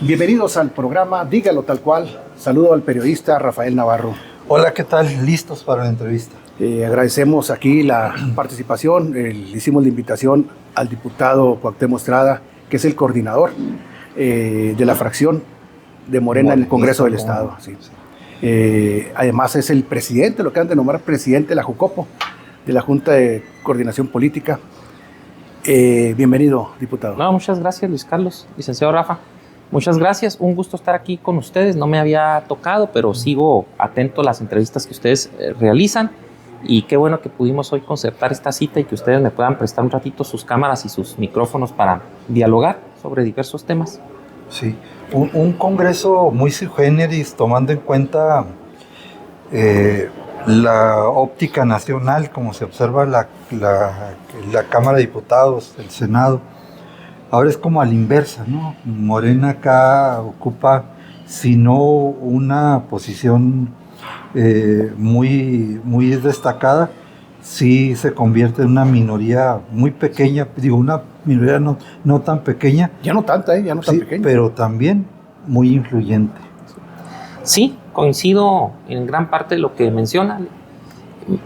Bienvenidos al programa Dígalo Tal Cual. Saludo al periodista Rafael Navarro. Hola, ¿qué tal? ¿Listos para la entrevista? Agradecemos aquí la participación. Le hicimos la invitación al diputado Cuauhtémoc Estrada, que es el coordinador de la fracción de Morena en el Congreso del Estado. Sí. Además es el presidente, lo que han de nombrar presidente de la JUCOPO, de la Junta de Coordinación Política. Bienvenido, diputado. No, muchas gracias, Luis Carlos. Licenciado Rafa, muchas gracias. Un gusto estar aquí con ustedes. No me había tocado, pero sigo atento a las entrevistas que ustedes realizan. Y qué bueno que pudimos hoy concertar esta cita y que ustedes me puedan prestar un ratito sus cámaras y sus micrófonos para dialogar sobre diversos temas. Sí, un congreso muy sui generis, tomando en cuenta la óptica nacional, como se observa la Cámara de Diputados, el Senado. Ahora es como a la inversa, ¿no? Morena acá ocupa, si no una posición muy destacada, sí se convierte en una minoría muy pequeña, digo, una minoría no tan pequeña. Ya no tanta, ya no tan sí, pequeña. Pero también muy influyente. Sí, coincido en gran parte de lo que menciona.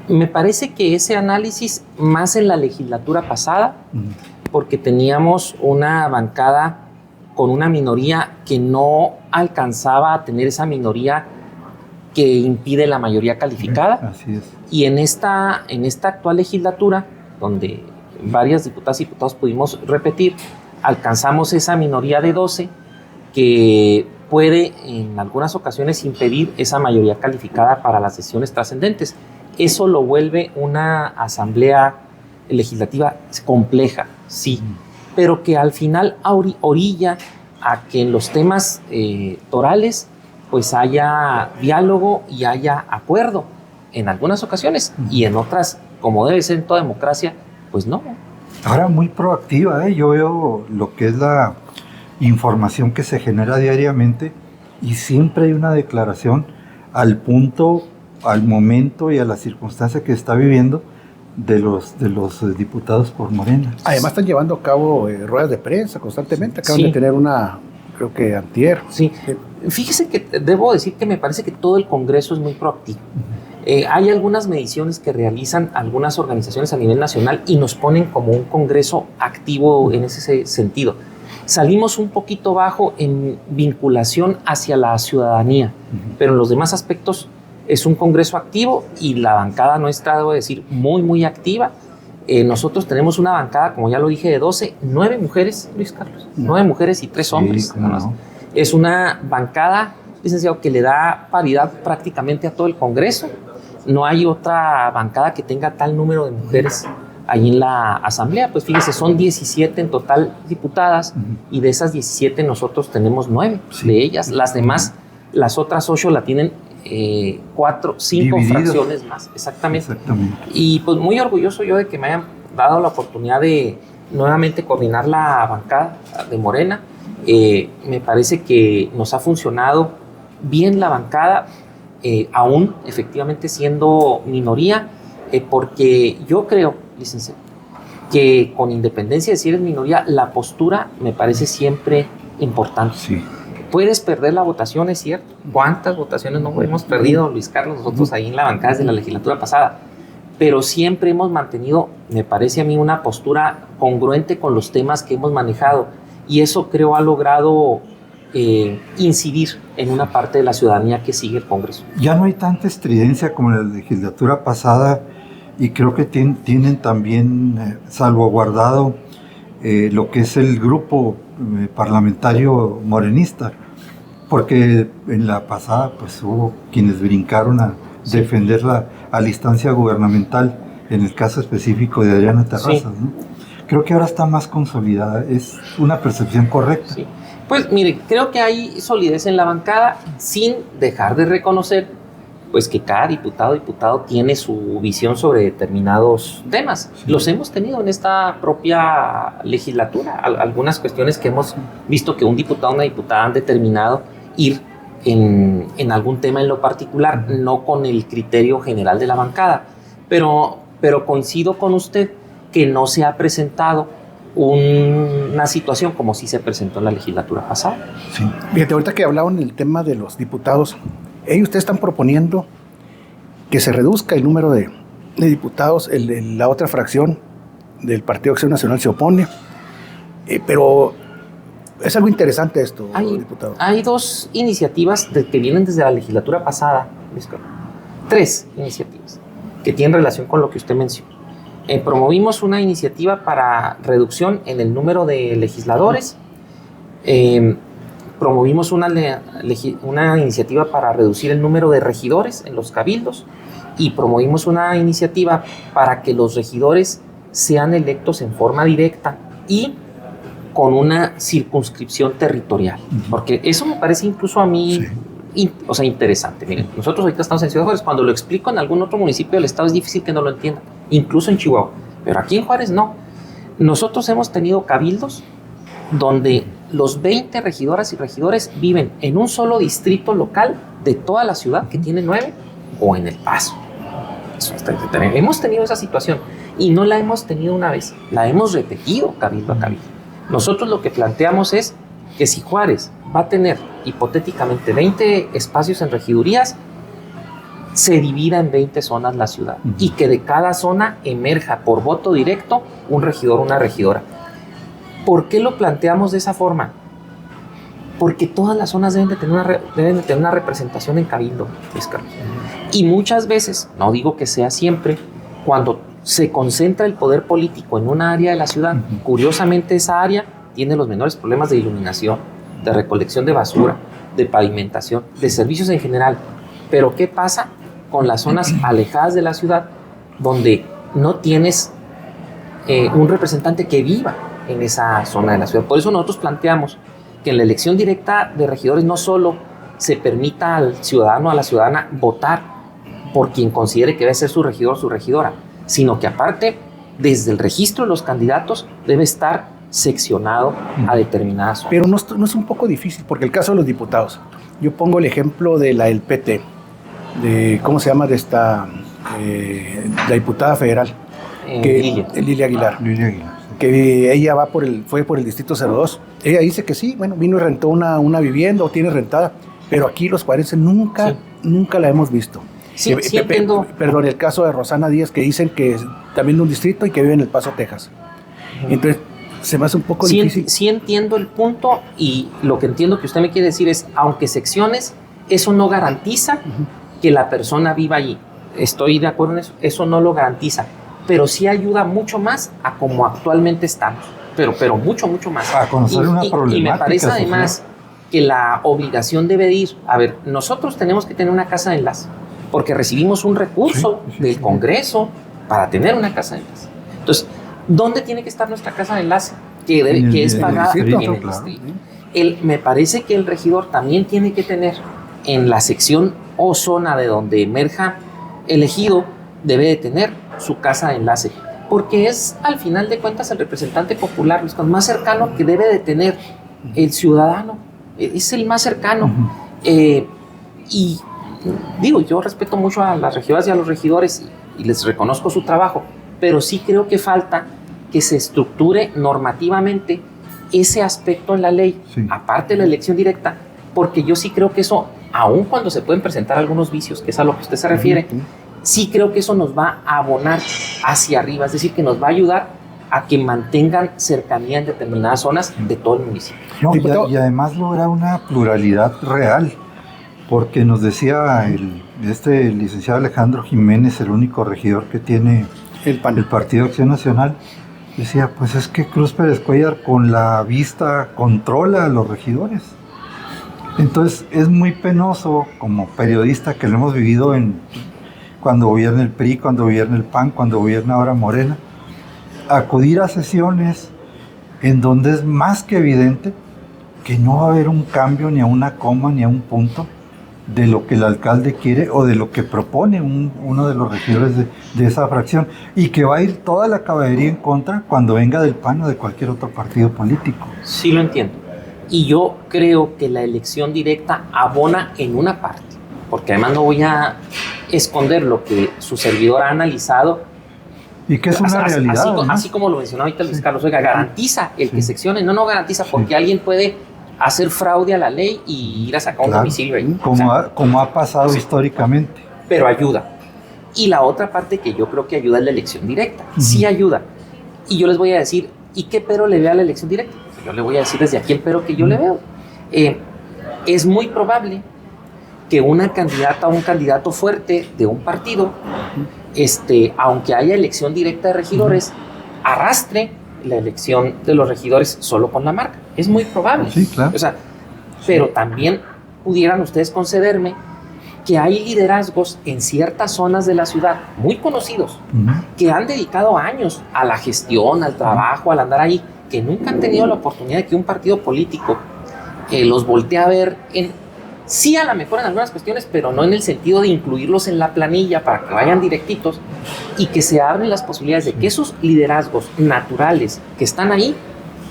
Me parece que ese análisis, más en la legislatura pasada, porque teníamos una bancada con una minoría que no alcanzaba a tener esa minoría que impide la mayoría calificada. Así es. Y en esta actual legislatura, donde varias diputadas y diputados pudimos repetir, alcanzamos esa minoría de 12 que puede en algunas ocasiones impedir esa mayoría calificada para las decisiones trascendentes. Eso lo vuelve una asamblea legislativa compleja, sí, pero que al final orilla a que en los temas torales pues haya diálogo y haya acuerdo en algunas ocasiones, y en otras, como debe ser en toda democracia, pues no. Ahora muy proactiva, yo veo lo que es la información que se genera diariamente y siempre hay una declaración al punto, al momento y a la circunstancia que está viviendo de los diputados por Morena. Además están llevando a cabo ruedas de prensa constantemente. Acaban de tener una, creo que antier. Sí. Fíjese que debo decir que me parece que todo el Congreso es muy proactivo. Hay algunas mediciones que realizan algunas organizaciones a nivel nacional y nos ponen como un Congreso activo en ese sentido. Salimos un poquito bajo en vinculación hacia la ciudadanía, pero en los demás aspectos es un Congreso activo y la bancada nuestra, debo decir, muy activa. Nosotros tenemos una bancada, como ya lo dije, de 12, 9 mujeres, Luis Carlos, 9 mujeres y 3 hombres. Sí, no. Es una bancada, licenciado, que le da paridad prácticamente a todo el Congreso. No hay otra bancada que tenga tal número de mujeres ahí en la asamblea. Pues fíjese, son 17 en total diputadas, y de esas 17 nosotros tenemos 9 de ellas. Las demás, las otras 8 la tienen 5 fracciones más. Exactamente. Y pues muy orgulloso yo de que me hayan dado la oportunidad de nuevamente coordinar la bancada de Morena. Me parece que nos ha funcionado bien la bancada, aún efectivamente siendo minoría, porque yo creo, licenciado, que con independencia de si eres minoría, la postura me parece siempre importante. Sí. Puedes perder la votación, es cierto. ¿Cuántas votaciones no hemos perdido, Luis Carlos, nosotros ahí en la bancada desde la legislatura pasada? Pero siempre hemos mantenido, me parece a mí, una postura congruente con los temas que hemos manejado, y eso creo ha logrado incidir en una parte de la ciudadanía que sigue el Congreso. Ya no hay tanta estridencia como en la legislatura pasada, y creo que tienen también salvaguardado lo que es el grupo parlamentario morenista, porque en la pasada pues hubo quienes brincaron a defender la instancia gubernamental, en el caso específico de Adriana Terrazas, ¿no? Creo que ahora está más consolidada. ¿Es una percepción correcta? Sí. Pues mire, creo que hay solidez en la bancada, sin dejar de reconocer pues que cada diputado tiene su visión sobre determinados temas. Sí. Los hemos tenido en esta propia legislatura. Algunas cuestiones que hemos visto que un diputado o una diputada han determinado ir en algún tema en lo particular, no con el criterio general de la bancada. Pero coincido con usted que no se ha presentado una situación como si se presentó en la legislatura pasada. Sí. Fíjate, ahorita que hablaban del tema de los diputados, ustedes están proponiendo que se reduzca el número de diputados. La otra fracción del Partido Acción Nacional se opone, pero es algo interesante esto, diputado. Hay dos iniciativas que vienen desde la legislatura pasada, tres iniciativas que tienen relación con lo que usted mencionó. Promovimos una iniciativa para reducción en el número de legisladores, promovimos una iniciativa para reducir el número de regidores en los cabildos y promovimos una iniciativa para que los regidores sean electos en forma directa y con una circunscripción territorial, porque eso me parece incluso a mí interesante. Miren, nosotros ahorita estamos en Ciudad Juárez, cuando lo explico en algún otro municipio del estado es difícil que no lo entiendan, incluso en Chihuahua, pero aquí en Juárez no. Nosotros hemos tenido cabildos donde los 20 regidoras y regidores viven en un solo distrito local de toda la ciudad, que tiene 9, o en El Paso. Hemos tenido esa situación y no la hemos tenido una vez, la hemos repetido cabildo a cabildo. Nosotros lo que planteamos es que si Juárez va a tener hipotéticamente 20 espacios en regidurías, se divida en 20 zonas la ciudad y que de cada zona emerja por voto directo un regidor o una regidora. ¿Por qué lo planteamos de esa forma? Porque todas las zonas deben de tener una representación en cabildo, Luis Carlos. Y muchas veces, no digo que sea siempre, cuando se concentra el poder político en una área de la ciudad, curiosamente esa área tiene los menores problemas de iluminación, de recolección de basura, de pavimentación, de servicios en general. Pero ¿qué pasa con las zonas alejadas de la ciudad donde no tienes un representante que viva en esa zona de la ciudad? Por eso nosotros planteamos que en la elección directa de regidores no solo se permita al ciudadano o a la ciudadana votar por quien considere que debe ser su regidor o su regidora, sino que aparte, desde el registro de los candidatos, debe estar seccionado a determinadas zonas. Pero no es un poco difícil, porque el caso de los diputados, yo pongo el ejemplo de la del PT, de, ¿cómo se llama? De esta, la diputada federal, Lilia Aguilar. Que ella fue por el distrito 02. Ella dice que sí, bueno, vino y rentó una vivienda o tiene rentada, pero aquí los juarenses nunca la hemos visto. Sí, entiendo. Perdón, el caso de Rosana Díaz, que dicen que es también de un distrito y que vive en El Paso, Texas. Entonces, se me hace un poco difícil. Sí entiendo el punto, y lo que entiendo que usted me quiere decir es, aunque secciones, eso no garantiza que la persona viva allí. Estoy de acuerdo en eso, eso no lo garantiza, pero sí ayuda mucho más a como actualmente estamos, pero mucho más. A conocer una problemática. Y me parece además que la obligación debe ir, a ver, nosotros tenemos que tener una casa de enlace, porque recibimos un recurso del Congreso para tener una casa de enlace. Entonces, ¿dónde tiene que estar nuestra casa de enlace? Que es pagada en el distrito. Me parece que el regidor también tiene que tener en la sección o zona de donde emerja elegido, debe de tener su casa de enlace, porque es al final de cuentas el representante popular más cercano que debe de tener el ciudadano, es el más cercano. Y digo, yo respeto mucho a las regidoras y a los regidores y les reconozco su trabajo, pero sí creo que falta que se estructure normativamente ese aspecto en la ley, aparte de la elección directa, porque yo sí creo que eso, aun cuando se pueden presentar algunos vicios, que es a lo que usted se refiere, sí creo que eso nos va a abonar hacia arriba, es decir, que nos va a ayudar a que mantengan cercanía en determinadas zonas de todo el municipio. No, y además lograr una pluralidad real, porque nos decía el licenciado Alejandro Jiménez, el único regidor que tiene el Partido Acción Nacional, decía, pues es que Cruz Pérez Cuéllar con la vista controla a los regidores. Entonces es muy penoso como periodista, que lo hemos vivido cuando gobierna el PRI, cuando gobierna el PAN, cuando gobierna ahora Morena, acudir a sesiones en donde es más que evidente que no va a haber un cambio ni a una coma ni a un punto de lo que el alcalde quiere o de lo que propone uno de los regidores de esa fracción, y que va a ir toda la caballería en contra cuando venga del PAN o de cualquier otro partido político. Sí, lo entiendo. Y yo creo que la elección directa abona en una parte, porque además no voy a esconder lo que su servidor ha analizado. Y que es una realidad. Así como lo mencionó ahorita Luis Carlos, oiga, garantiza el que seccione, no garantiza porque alguien puede hacer fraude a la ley y ir a sacar un domicilio ahí. Como ha pasado históricamente. Pero ayuda. Y la otra parte que yo creo que ayuda es la elección directa. Sí ayuda. Y yo les voy a decir, ¿y qué pero le veo a la elección directa? Yo le voy a decir desde aquí el pero que yo le veo. Es muy probable que una candidata o un candidato fuerte de un partido, aunque haya elección directa de regidores, arrastre la elección de los regidores solo con la marca. Es muy probable. Sí, claro. O sea, pero también pudieran ustedes concederme que hay liderazgos en ciertas zonas de la ciudad, muy conocidos, que han dedicado años a la gestión, al trabajo, al andar ahí, que nunca han tenido la oportunidad de que un partido político los voltee a ver sí, a lo mejor en algunas cuestiones, pero no en el sentido de incluirlos en la planilla para que vayan directitos, y que se abren las posibilidades de que esos liderazgos naturales que están ahí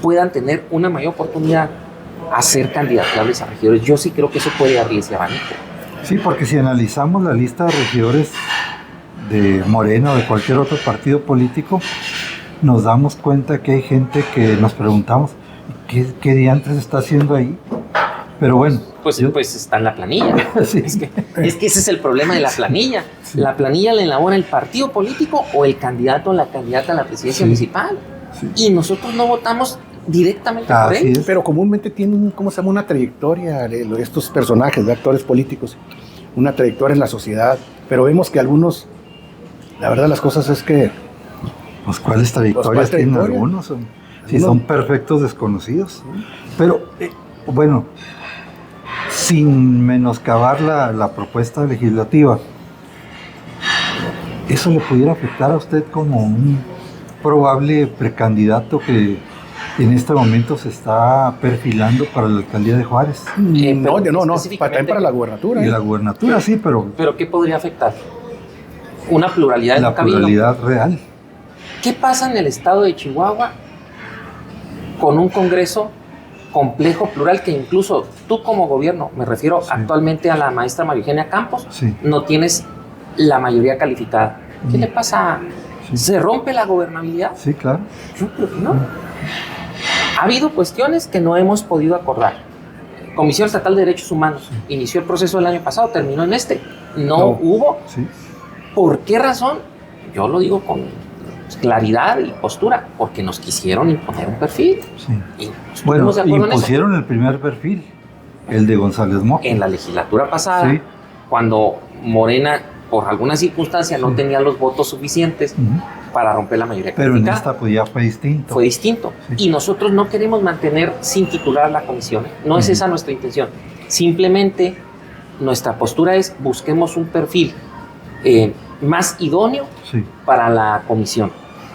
puedan tener una mayor oportunidad a ser candidateables a regidores. Yo sí creo que eso puede abrir ese abanico. Sí, porque si analizamos la lista de regidores de Morena o de cualquier otro partido político, nos damos cuenta que hay gente que nos preguntamos ¿qué diantres está haciendo ahí? Pero bueno. Pues está en la planilla. Sí. Es que ese es el problema de la planilla. Sí. La planilla la elabora el partido político o el candidato o la candidata a la presidencia municipal. Sí. Y nosotros no votamos directamente por él. Pero comúnmente tienen, ¿cómo se llama? Una trayectoria, estos personajes de actores políticos, una trayectoria en la sociedad. Pero vemos que algunos, la verdad las cosas es que... Pues ¿cuáles trayectorias tienen algunos? Si son perfectos desconocidos. Pero, bueno, sin menoscabar la propuesta legislativa, ¿eso le pudiera afectar a usted como un probable precandidato que en este momento se está perfilando para la alcaldía de Juárez? No, también para la gubernatura. Y la gubernatura, sí, pero... ¿Pero qué podría afectar? Una pluralidad la pluralidad real. ¿Qué pasa en el estado de Chihuahua con un Congreso complejo, plural, que incluso tú como gobierno, me refiero actualmente a la maestra María Eugenia Campos, no tienes la mayoría calificada? ¿Qué le pasa? ¿Se rompe la gobernabilidad? Sí, claro. Yo creo que no. Ha habido cuestiones que no hemos podido acordar. Comisión Estatal de Derechos Humanos inició el proceso el año pasado, terminó en No hubo. Sí. ¿Por qué razón? Yo lo digo con claridad y postura, porque nos quisieron imponer un perfil. Sí. Y impusieron el primer perfil, el de González Moca. En la legislatura pasada, cuando Morena, por alguna circunstancia, no tenía los votos suficientes para romper la mayoría calificada. Pero en esta pues ya fue distinto. Fue distinto. Sí. Y nosotros no queremos mantener sin titular la comisión. No es esa nuestra intención. Simplemente nuestra postura es busquemos un perfil más idóneo para la comisión.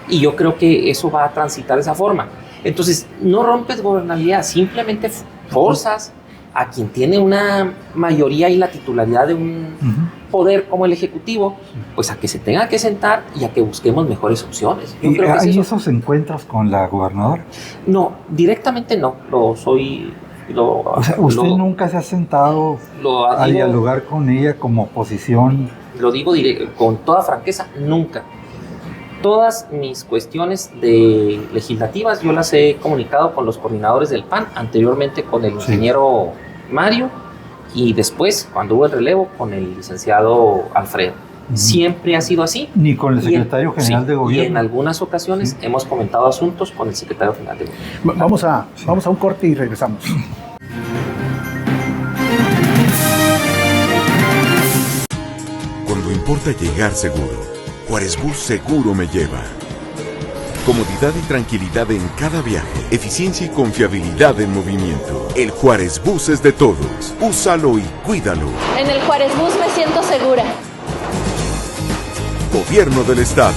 Y yo creo que eso va a transitar de esa forma. Entonces, no rompes gobernabilidad, simplemente forzas a quien tiene una mayoría y la titularidad de un poder como el Ejecutivo, pues a que se tenga que sentar y a que busquemos mejores opciones. Yo creo que ¿hay esos encuentros con la gobernadora? No, directamente no. O sea, ¿usted nunca se ha sentado a dialogar con ella como oposición? Lo digo con toda franqueza, nunca. Todas mis cuestiones legislativas yo las he comunicado con los coordinadores del PAN, anteriormente con el ingeniero Mario y después, cuando hubo el relevo, con el licenciado Alfredo. Siempre ha sido así. Ni con el secretario general de gobierno. Y en algunas ocasiones hemos comentado asuntos con el secretario general de gobierno. Vamos a un corte y regresamos. Cuando importa llegar seguro, Juárez Bus seguro me lleva. Comodidad y tranquilidad en cada viaje, eficiencia y confiabilidad en movimiento. El Juárez Bus es de todos. Úsalo y cuídalo. En el Juárez Bus me siento segura. Gobierno del Estado.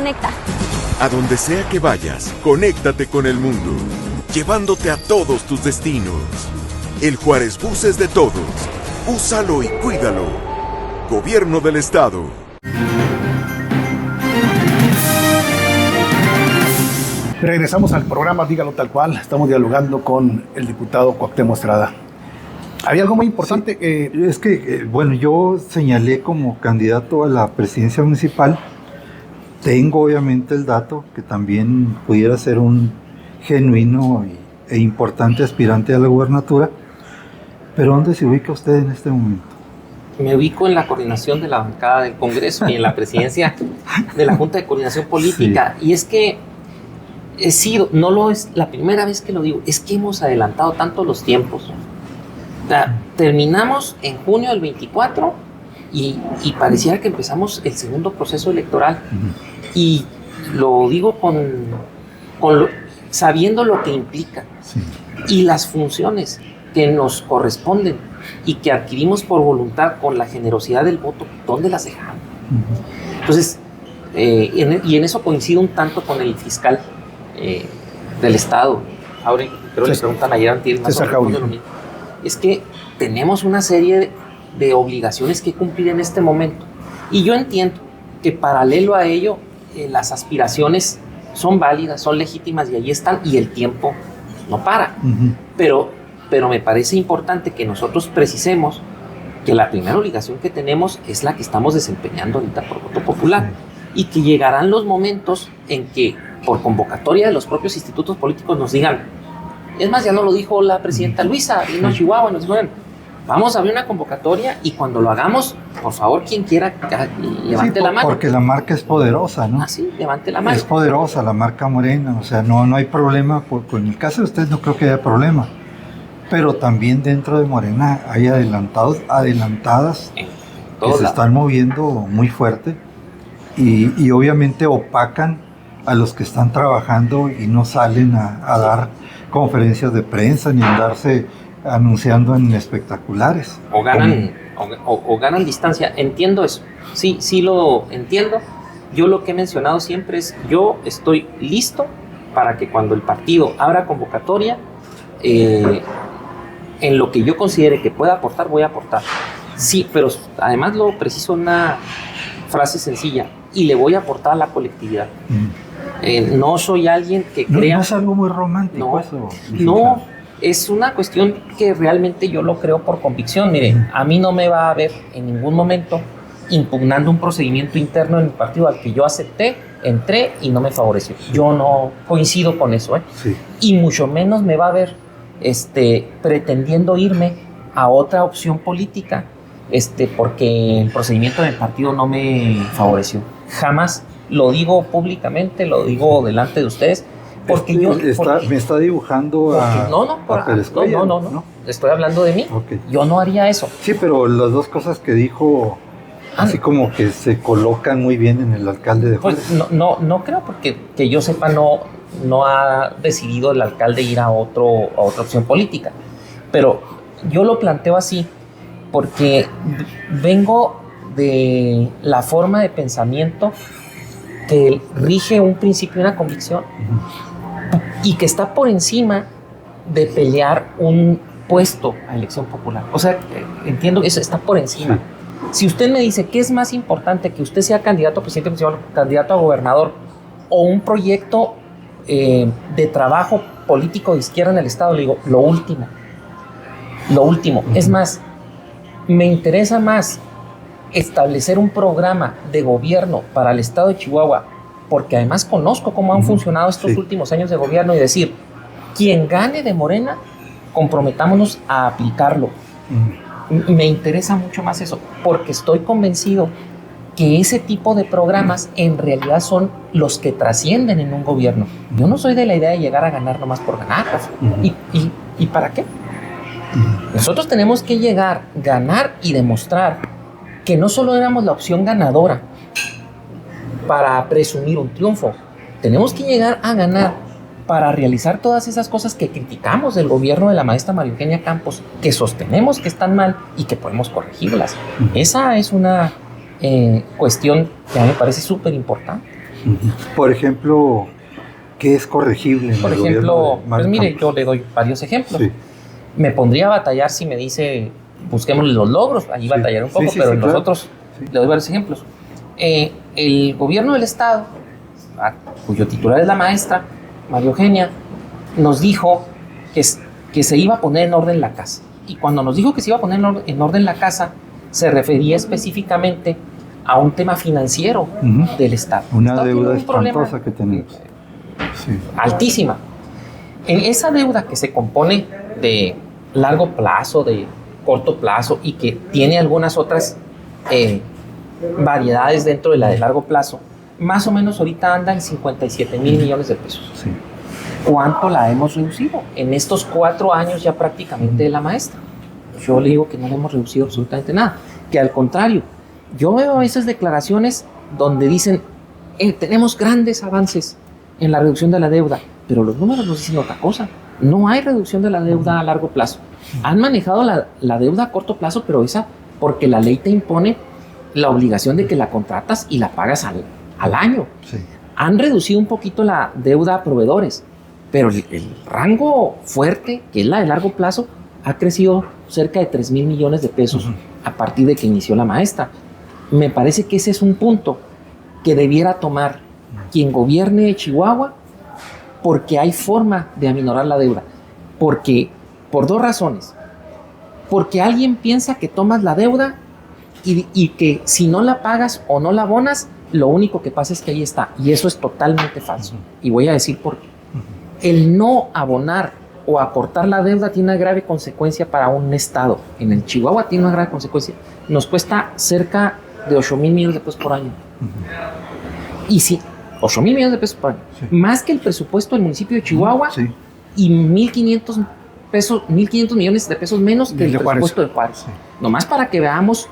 conecta. A donde sea que vayas, conéctate con el mundo, llevándote a todos tus destinos. El Juárez Bus es de todos. Úsalo y cuídalo. Gobierno del Estado. Regresamos al programa Dígalo Tal Cual. Estamos dialogando con el diputado Cuauhtémoc Estrada. Había algo muy importante. Sí, es que, bueno, yo señalé como candidato a la presidencia municipal. Tengo obviamente el dato que también pudiera ser un genuino e importante aspirante a la gubernatura. Pero ¿dónde se ubica usted en este momento? Me ubico en la coordinación de la bancada del Congreso y en la presidencia de la Junta de Coordinación Política. Sí. Y es que he sido, no lo es la primera vez que lo digo, es que hemos adelantado tanto los tiempos. O sea, terminamos en junio del 24 y pareciera que empezamos el segundo proceso electoral. Y lo digo sabiendo lo que implica y las funciones que nos corresponden y que adquirimos por voluntad con la generosidad del voto, ¿dónde las dejamos? Entonces, y en eso coincido un tanto con el fiscal del Estado. Ahora creo que le preguntan ayer antes más o menos lo mismo. Es que tenemos una serie de obligaciones que cumplir en este momento. Y yo entiendo que paralelo a ello, las aspiraciones son válidas, son legítimas y ahí están, y el tiempo no para. Pero me parece importante que nosotros precisemos que la primera obligación que tenemos es la que estamos desempeñando ahorita por voto popular, y que llegarán los momentos en que por convocatoria de los propios institutos políticos nos digan, es más, ya no lo dijo la presidenta Luisa, vino a Chihuahua y nos dijo, vamos a abrir una convocatoria y cuando lo hagamos, por favor, quien quiera, levante la mano. Porque la marca es poderosa, ¿no? Sí, levante la mano. Es poderosa la marca Morena, o sea, no hay problema. En el caso de ustedes no creo que haya problema. Pero también dentro de Morena hay adelantadas que se están moviendo muy fuerte y obviamente opacan a los que están trabajando y no salen a dar conferencias de prensa ni andarse anunciando en espectaculares. O ganan distancia. Entiendo eso. Sí lo entiendo. Yo lo que he mencionado siempre es, yo estoy listo para que cuando el partido abra convocatoria, en lo que yo considere que pueda aportar, voy a aportar. Sí, pero además lo preciso una frase sencilla, y le voy a aportar a la colectividad. No soy alguien que crea... No es algo muy romántico eso. No, es una cuestión que realmente yo lo creo por convicción. Mire, a mí no me va a ver en ningún momento impugnando un procedimiento interno en el partido al que yo acepté, entré y no me favoreció. Yo no coincido con eso, Sí. Y mucho menos me va a ver pretendiendo irme a otra opción política porque el procedimiento del partido no me favoreció. Jamás. Lo digo públicamente, lo digo delante de ustedes, porque me está dibujando a Pérez Cuellar, no, estoy hablando de mí. Okay. Yo no haría eso. Sí, pero las dos cosas que dijo, así como que se colocan muy bien en el alcalde de Juárez. Pues no creo, porque que yo sepa no ha decidido el alcalde ir a otra opción política. Pero yo lo planteo así porque vengo de la forma de pensamiento que rige un principio y una convicción, y que está por encima de pelear un puesto a elección popular. O sea, entiendo que eso está por encima. Sí. Si usted me dice que es más importante que usted sea candidato a presidente municipal, candidato a gobernador, o un proyecto de trabajo político de izquierda en el Estado, le digo, lo último. Es más, me interesa más establecer un programa de gobierno para el Estado de Chihuahua, porque además conozco cómo han funcionado estos últimos años de gobierno, y decir, quien gane de Morena, comprometámonos a aplicarlo. Me interesa mucho más eso, porque estoy convencido que ese tipo de programas en realidad son los que trascienden en un gobierno. Yo no soy de la idea de llegar a ganar nomás por ganar. ¿Y para qué? Nosotros tenemos que llegar, ganar y demostrar que no solo éramos la opción ganadora para presumir un triunfo, tenemos que llegar a ganar para realizar todas esas cosas que criticamos del gobierno de la maestra María Eugenia Campos, que sostenemos que están mal y que podemos corregirlas. Esa es una cuestión que a mí me parece súper importante. Por ejemplo, ¿qué es corregible? Por ejemplo, pues mire, yo le doy varios ejemplos. Sí. Me pondría a batallar si me dice, busquemos los logros, allí batallaré un poco, pero en los otros le doy varios ejemplos. El gobierno del estado, cuyo titular es la maestra María Eugenia, nos dijo que se iba a poner en orden la casa. Y cuando nos dijo que se iba a poner en orden la casa, se refería específicamente a un tema financiero del estado. Una deuda espantosa que tenemos. Altísima. En esa deuda que se compone de largo plazo, de corto plazo y que tiene algunas otras variedades dentro de la de largo plazo, más o menos ahorita anda en 57 mil millones de pesos. Sí. ¿Cuánto la hemos reducido en estos 4 años ya prácticamente de la maestra? Yo le digo que no le hemos reducido absolutamente nada, que al contrario, yo veo a veces declaraciones donde dicen tenemos grandes avances en la reducción de la deuda, pero los números nos dicen otra cosa. No hay reducción de la deuda a largo plazo. Han manejado la deuda a corto plazo, pero esa porque la ley te impone la obligación de que la contratas y la pagas al año. Sí. Han reducido un poquito la deuda a proveedores, pero el rango fuerte, que es la de largo plazo, ha crecido cerca de 3 mil millones de pesos a partir de que inició la maestra. Me parece que ese es un punto que debiera tomar quien gobierne Chihuahua, porque hay forma de aminorar la deuda. Porque, por 2 razones. Porque alguien piensa que tomas la deuda y que si no la pagas o no la abonas, lo único que pasa es que ahí está. Y eso es totalmente falso. Y voy a decir por qué. El no abonar o acortar la deuda tiene una grave consecuencia para un estado. En el Chihuahua tiene una grave consecuencia. Nos cuesta cerca de 8 mil millones de pesos por año. Y si 8 mil millones de pesos por año, más que el presupuesto del municipio de Chihuahua, y 1.500 millones de pesos menos que el presupuesto de Juárez. Nomás para que veamos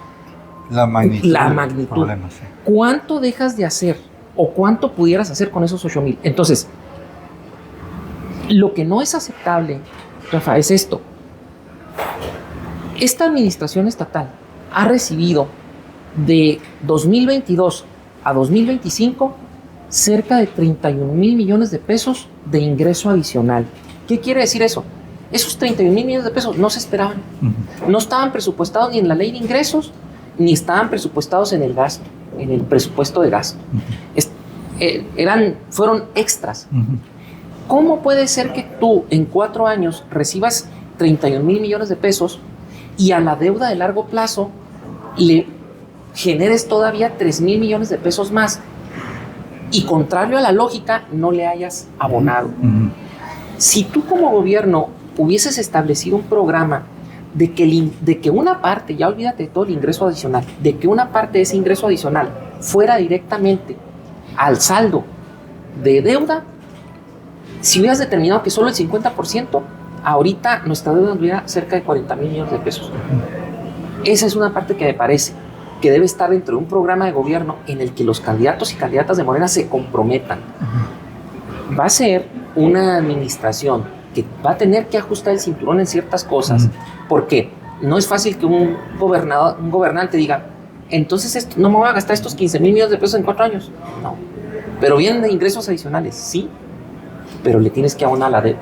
la magnitud. Problema, ¿Cuánto dejas de hacer o cuánto pudieras hacer con esos 8 mil? Entonces, lo que no es aceptable, Rafa, es esto. Esta administración estatal ha recibido de 2022 a 2025 cerca de 31 mil millones de pesos de ingreso adicional. ¿Qué quiere decir eso? Esos 31 mil millones de pesos no se esperaban. No estaban presupuestados ni en la ley de ingresos, ni estaban presupuestados en el gasto, en el presupuesto de gasto. Fueron extras. ¿Cómo puede ser que tú en 4 años recibas 31 mil millones de pesos y a la deuda de largo plazo le generes todavía 3 mil millones de pesos más y, contrario a la lógica, no le hayas abonado? Si tú como gobierno hubieses establecido un programa de que una parte, ya olvídate de todo el ingreso adicional, de que una parte de ese ingreso adicional fuera directamente al saldo de deuda, si hubieras determinado que solo el 50%, ahorita nuestra deuda tuviera cerca de 40 mil millones de pesos. Esa es una parte que me parece que debe estar dentro de un programa de gobierno en el que los candidatos y candidatas de Morena se comprometan. Va a ser una administración que va a tener que ajustar el cinturón en ciertas cosas, porque no es fácil que un gobernante diga, entonces no me voy a gastar estos 15 mil millones de pesos en 4 años. No, pero vienen de ingresos adicionales, sí, pero le tienes que abonar la deuda.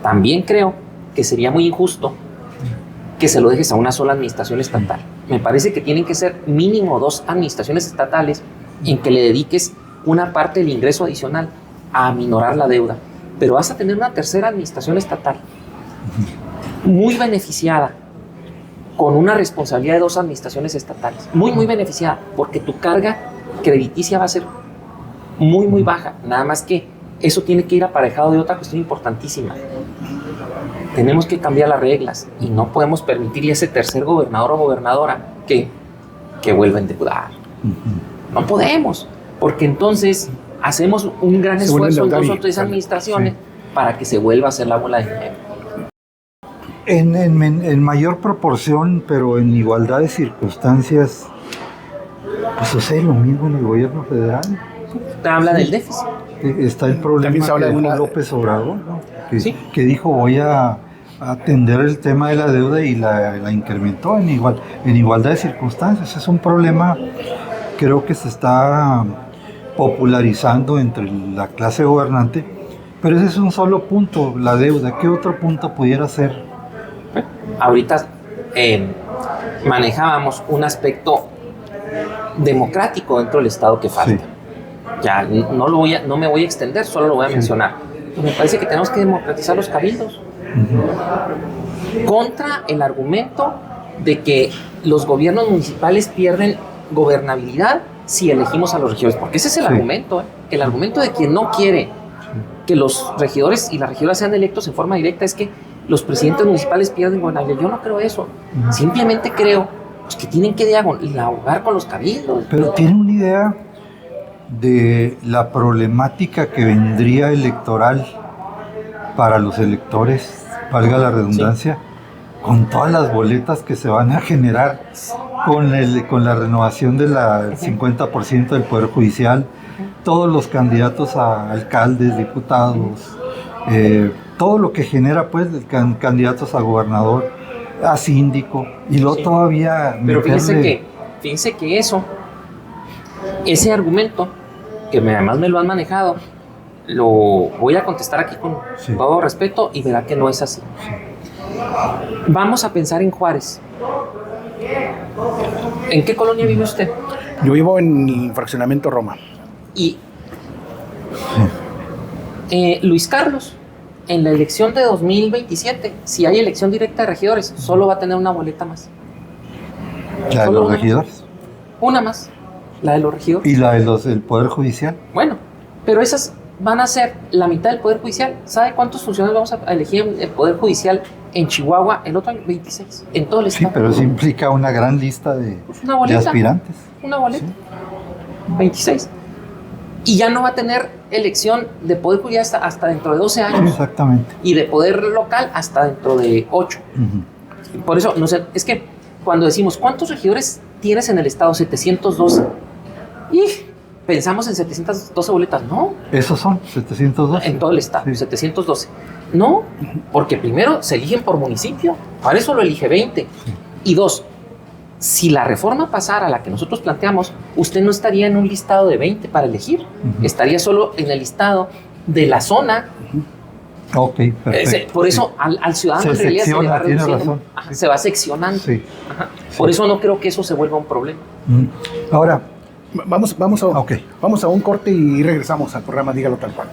También creo que sería muy injusto que se lo dejes a una sola administración estatal. Me parece que tienen que ser mínimo 2 administraciones estatales en que le dediques una parte del ingreso adicional a aminorar la deuda. Pero vas a tener una tercera administración estatal muy beneficiada, con una responsabilidad de 2 administraciones estatales, muy beneficiada, porque tu carga crediticia va a ser muy baja. Nada más que eso tiene que ir aparejado de otra cuestión importantísima. Tenemos que cambiar las reglas y no podemos permitirle a ese tercer gobernador o gobernadora que vuelva a endeudar. No podemos, porque entonces hacemos un gran esfuerzo en 2 o 3 administraciones para que se vuelva a hacer la bola de nieve. En mayor proporción, pero en igualdad de circunstancias, pues sucede lo mismo en el gobierno federal. Te habla del déficit. Está el problema que dijo López Obrador, ¿no? Que dijo voy a atender el tema de la deuda y la incrementó en igualdad de circunstancias. Es un problema, creo que se está popularizando entre la clase gobernante, pero ese es un solo punto, la deuda. ¿Qué otro punto pudiera ser? Ahorita manejábamos un aspecto democrático dentro del Estado que falta. Sí. Ya no me voy a extender, solo lo voy a mencionar. Me parece que tenemos que democratizar los cabildos. Contra el argumento de que los gobiernos municipales pierden gobernabilidad si elegimos a los regidores, porque ese es el argumento, el argumento de quien no quiere que los regidores y las regidoras sean electos en forma directa es que los presidentes municipales pierden gobernabilidad. Yo no creo eso, simplemente creo que tienen que dialogar con los cabildos. Pero tiene una idea de la problemática que vendría electoral para los electores, valga la redundancia, con todas las boletas que se van a generar con la renovación del 50% del Poder Judicial, todos los candidatos a alcaldes, diputados, todo lo que genera pues candidatos a gobernador, a síndico, y luego todavía... Pero fíjense que ese argumento, que además me lo han manejado, lo voy a contestar aquí con todo respeto y verá que no es así. Vamos a pensar en Juárez. ¿En qué colonia vive usted? Yo vivo en el fraccionamiento Roma. Y Luis Carlos, en la elección de 2027, si hay elección directa de regidores, solo va a tener una boleta más. ¿La de los regidores? Una más, la de los regidores. ¿Y la del Poder Judicial? Bueno, pero esas van a ser la mitad del Poder Judicial. ¿Sabe cuántos funcionarios vamos a elegir en el Poder Judicial en Chihuahua el otro año? 26, en todo el estado. Sí, pero eso implica una gran lista de aspirantes. Una boleta, 26. Y ya no va a tener elección de Poder Judicial hasta dentro de 12 años. Exactamente. Y de Poder Local hasta dentro de 8. Por eso, no sé, es que cuando decimos, ¿cuántos regidores tienes en el estado? 712. Y pensamos en 712 boletas. No. ¿Esos son 712? En todo el estado, 712. No, porque primero se eligen por municipio. Para eso lo elige 20. Y 2, si la reforma pasara a la que nosotros planteamos, usted no estaría en un listado de 20 para elegir. Estaría solo en el listado de la zona. Ok, perfecto. Por eso al ciudadano en realidad se le va reduciendo. Se va seccionando. Sí. Por eso no creo que eso se vuelva un problema. Ahora, vamos a un corte y regresamos al programa Dígalo Tal Cual.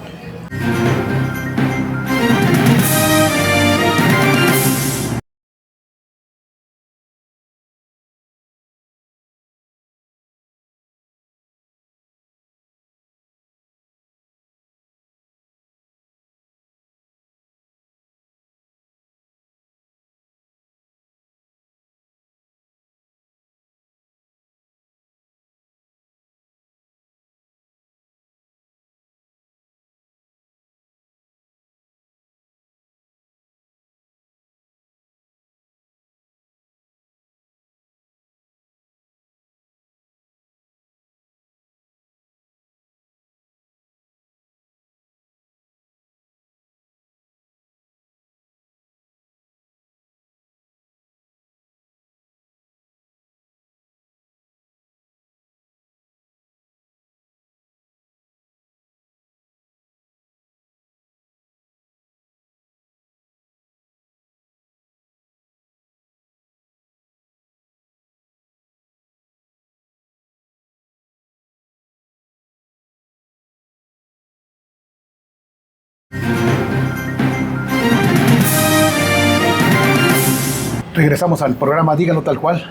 Regresamos al programa Dígalo Tal Cual.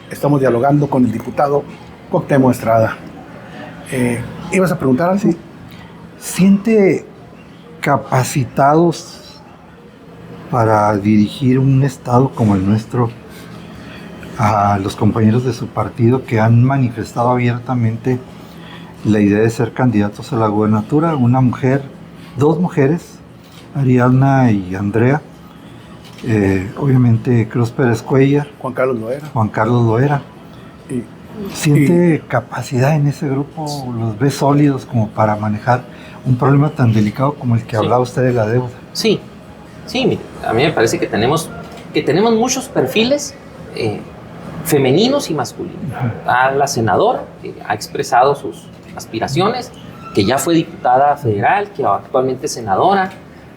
Estamos dialogando con el diputado Cuauhtémoc Estrada. ¿Ibas a preguntar algo? Sí. ¿Siente capacitados para dirigir un estado como el nuestro a los compañeros de su partido que han manifestado abiertamente la idea de ser candidatos a la gubernatura? Una mujer, dos mujeres, Ariadna y Andrea, obviamente Cruz Pérez Cuellar, Juan Carlos Loera. ¿Siente capacidad en ese grupo? ¿Los ve sólidos como para manejar un problema tan delicado como el que hablaba usted de la deuda? Sí, mire, a mí me parece que tenemos muchos perfiles femeninos y masculinos. A la senadora, que ha expresado aspiraciones, que ya fue diputada federal, que actualmente es senadora,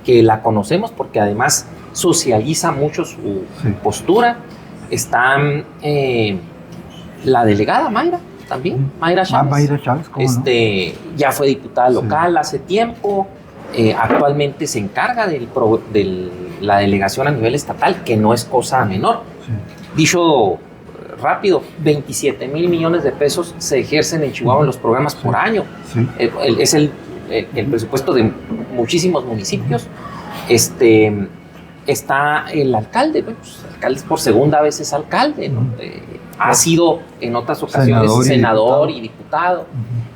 que la conocemos porque además socializa mucho su postura. Está la delegada Mayra también, Mayra Chávez. Mayra Chávez, ¿cómo no? Ya fue diputada local hace tiempo, actualmente se encarga de la delegación a nivel estatal, que no es cosa menor. Sí. Dicho rápido, 27 mil millones de pesos se ejercen en Chihuahua en los programas por año. Sí. Es el presupuesto de muchísimos municipios. Está el alcalde, bueno, pues, el alcalde por segunda vez es alcalde, ¿no? Ha sido en otras ocasiones senador y diputado.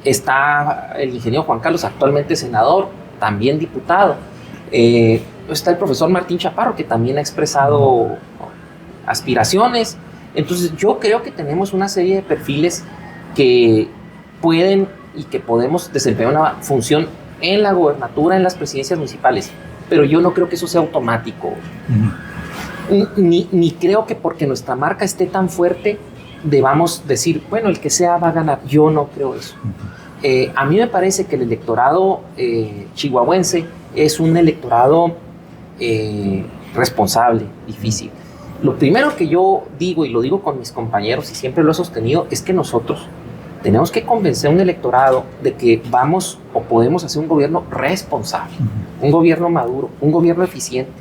Está el ingeniero Juan Carlos, actualmente senador, también diputado. Está el profesor Martín Chaparro, que también ha expresado aspiraciones. Entonces yo creo que tenemos una serie de perfiles que pueden y que podemos desempeñar una función en la gobernatura, en las presidencias municipales, pero yo no creo que eso sea automático. Ni creo que porque nuestra marca esté tan fuerte debamos decir, bueno, el que sea va a ganar. Yo no creo eso. A mí me parece que el electorado chihuahuense es un electorado responsable, difícil. Lo primero que yo digo, y lo digo con mis compañeros y siempre lo he sostenido, es que nosotros tenemos que convencer a un electorado de que vamos o podemos hacer un gobierno responsable, un gobierno maduro, un gobierno eficiente.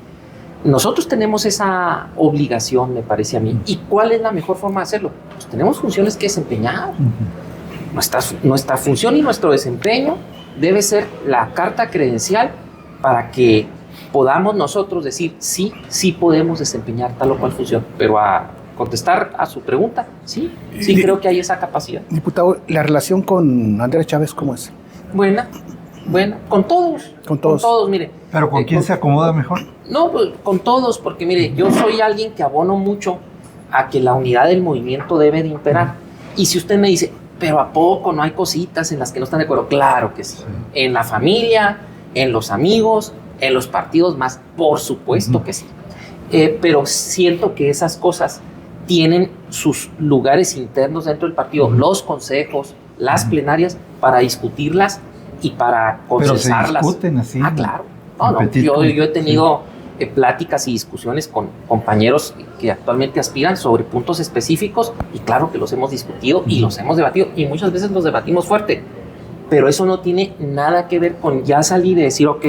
Nosotros tenemos esa obligación, me parece a mí. ¿Y cuál es la mejor forma de hacerlo? Pues tenemos funciones que desempeñar. Nuestra función y nuestro desempeño debe ser la carta credencial para que podamos nosotros decir sí podemos desempeñar tal o cual función. Pero a contestar a su pregunta, sí creo que hay esa capacidad. Diputado, ¿la relación con Andrea Chávez cómo es? Buena, con todos. Con todos, mire. ¿Pero con quién se acomoda mejor? No, pues con todos, porque mire, yo soy alguien que abono mucho a que la unidad del movimiento debe de imperar. Y si usted me dice, pero ¿a poco no hay cositas en las que no están de acuerdo? Claro que sí. En la familia, en los amigos, en los partidos más, por supuesto que sí. Pero siento que esas cosas tienen sus lugares internos dentro del partido, los consejos, las plenarias, para discutirlas y para consensarlas. Pero se discuten así. Claro. Yo he tenido pláticas y discusiones con compañeros que actualmente aspiran sobre puntos específicos y claro que los hemos discutido y los hemos debatido y muchas veces los debatimos fuerte, pero eso no tiene nada que ver con ya salir y decir, ok,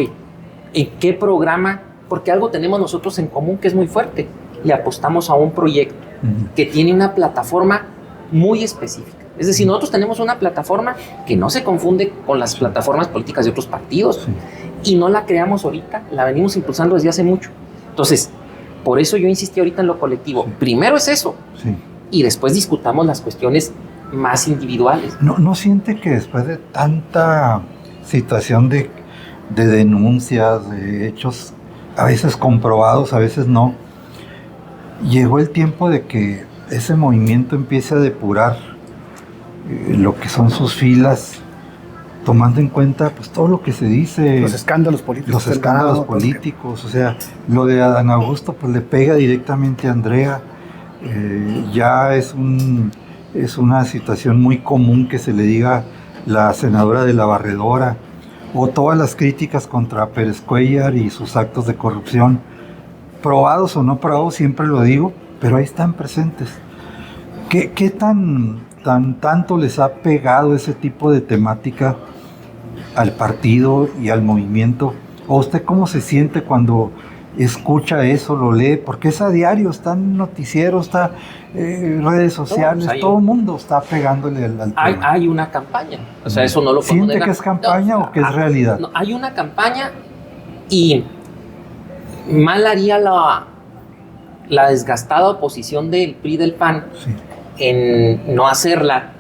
¿en qué programa? Porque algo tenemos nosotros en común que es muy fuerte, le apostamos a un proyecto que tiene una plataforma muy específica. Es decir, nosotros tenemos una plataforma que no se confunde con las plataformas políticas de otros partidos y no la creamos ahorita, la venimos impulsando desde hace mucho. Entonces, por eso yo insistí ahorita en lo colectivo. Primero es eso y después discutamos las cuestiones más individuales. ¿No siente que después de tanta situación de denuncias, de hechos a veces comprobados, a veces no, llegó el tiempo de que ese movimiento empiece a depurar lo que son sus filas, tomando en cuenta pues todo lo que se dice, los escándalos políticos, o sea, lo de Adán Augusto pues le pega directamente a Andrea. Ya es una situación muy común que se le diga la senadora de la barredora, o todas las críticas contra Pérez Cuéllar y sus actos de corrupción, probados o no probados, siempre lo digo, pero ahí están presentes. ¿Qué tanto les ha pegado ese tipo de temática al partido y al movimiento? ¿O usted cómo se siente cuando escucha eso, lo lee? Porque es a diario, está en noticieros, está en redes sociales, todo el mundo está pegándole al tema. Hay una campaña, o sea, eso no lo podemos negar. ¿Siente que es campaña o que es realidad? No, hay una campaña y mal haría la desgastada oposición del PRI y del PAN en no hacerla,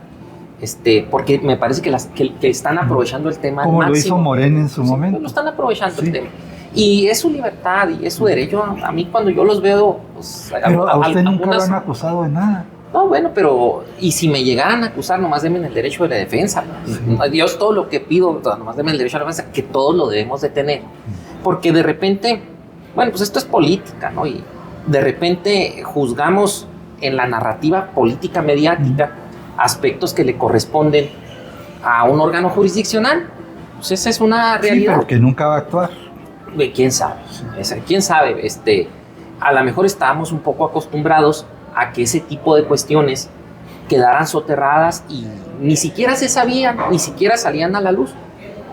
porque me parece que están aprovechando el tema como al máximo. Lo hizo Morena en su momento. Lo están aprovechando el tema. Y es su libertad y es su derecho. A mí cuando yo los veo... Pues, pero a usted nunca lo han acusado de nada. No, bueno, pero... Y si me llegaran a acusar, nomás denme el derecho de la defensa. Dios, todo lo que pido, nomás denme el derecho a la defensa, que todos lo debemos de tener. Porque de repente... Bueno, pues esto es política, ¿no? Y de repente juzgamos en la narrativa política mediática aspectos que le corresponden a un órgano jurisdiccional. Pues esa es una realidad. Sí, pero que nunca va a actuar. ¿Quién sabe? ¿Quién sabe? A lo mejor estábamos un poco acostumbrados a que ese tipo de cuestiones quedaran soterradas y ni siquiera se sabían, ni siquiera salían a la luz.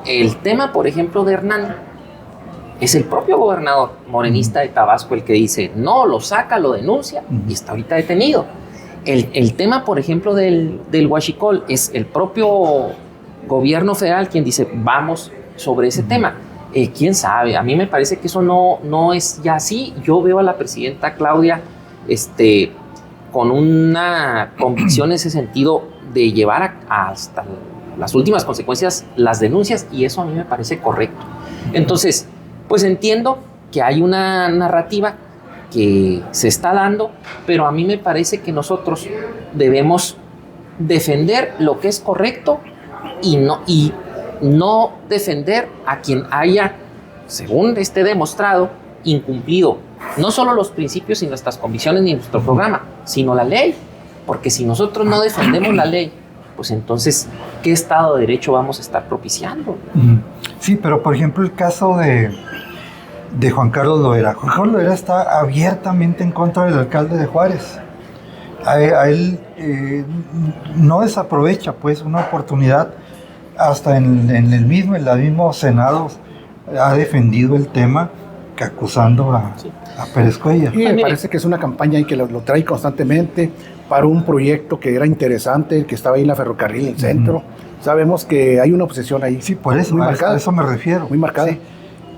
El tema, por ejemplo, de Hernán, es el propio gobernador morenista de Tabasco el que dice, no, lo saca, lo denuncia y está ahorita detenido. El tema, por ejemplo, del huachicol, es el propio gobierno federal quien dice, vamos sobre ese tema. ¿Quién sabe? A mí me parece que eso no es ya así. Yo veo a la presidenta Claudia con una convicción en ese sentido de llevar hasta las últimas consecuencias las denuncias, y eso a mí me parece correcto. Entonces, pues entiendo que hay una narrativa que se está dando, pero a mí me parece que nosotros debemos defender lo que es correcto y no defender a quien haya, según esté demostrado, incumplido no solo los principios y nuestras convicciones ni nuestro programa, sino la ley. Porque si nosotros no defendemos la ley, pues entonces, ¿qué Estado de Derecho vamos a estar propiciando? Sí, pero por ejemplo el caso de Juan Carlos Loera. Juan Carlos Loera está abiertamente en contra del alcalde de Juárez. A él no desaprovecha pues una oportunidad. Hasta en el mismo Senado ha defendido el tema, acusando a Pérez Cuellar. Sí, me parece que es una campaña que lo trae constantemente para un proyecto que era interesante, que estaba ahí en la ferrocarril, en el centro. Sabemos que hay una obsesión ahí. Sí, por eso, a eso me refiero. Muy marcada.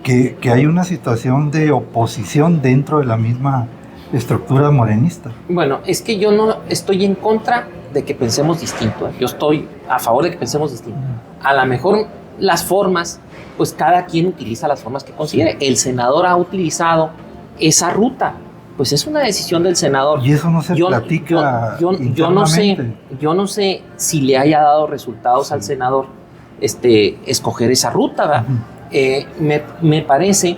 Sí, que hay una situación de oposición dentro de la misma estructura morenista. Bueno, es que yo no estoy en contra de que pensemos distinto. Yo estoy a favor de que pensemos distinto. A lo mejor las formas, pues cada quien utiliza las formas que considere. El senador ha utilizado esa ruta, pues es una decisión del senador. Y eso no se platica internamente. Yo no sé si le haya dado resultados al senador escoger esa ruta, ¿verdad? Me parece